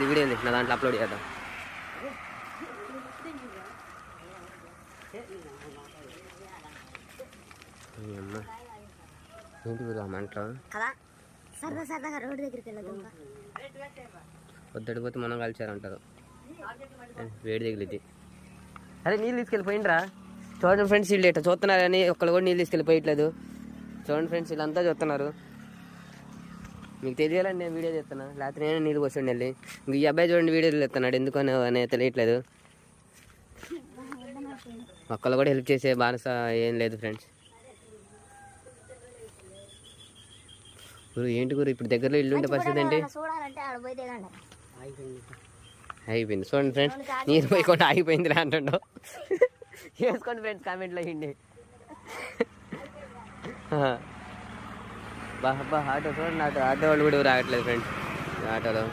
Video ఉంది నా దాంట్లో అప్లోడ్ చేద్దాం. ఏంటి గురు మంటలో వద్దడిపోతే మనం కలిసారంటారు. వేడి తగిలిద్ది. అరే నీళ్ళు తీసుకెళ్ళిపోయిండ్రా. చూడండి ఫ్రెండ్స్, వీళ్ళు ఇట్లా చూస్తున్నారు కానీ ఒక్కళ్ళు కూడా నీళ్ళు తీసుకెళ్ళిపోయట్లేదు. చూడండి ఫ్రెండ్స్, వీళ్ళంతా చూస్తున్నారు. మీకు తెలియాలని నేను వీడియో చేస్తున్నా, లేకపోతే నేను నీళ్ళు పోసండి వెళ్ళి. ఇంక ఈ అబ్బాయి చూడండి వీడియోలు చెప్తున్నాడు, ఎందుకని అనేది తెలియట్లేదు. ఒక్కళ్ళు కూడా హెల్ప్ చేసే బానిస ఏం లేదు ఫ్రెండ్స్. ఏంటి గురు ఇప్పుడు దగ్గరలో ఇల్లు ఉండే పరిస్థితి ఏంటి? అయిపోయింది. చూడండి ఫ్రెండ్స్, నీరు పోయకుండా ఆగిపోయింది అంటుండో. వేసుకోండి ఫ్రెండ్స్ కామెంట్లో అయ్యింది. బాబా ఆటో చూడండి, ఆటో వాళ్ళు కూడా రావట్లేదు ఫ్రెండ్స్ ఆటోలో.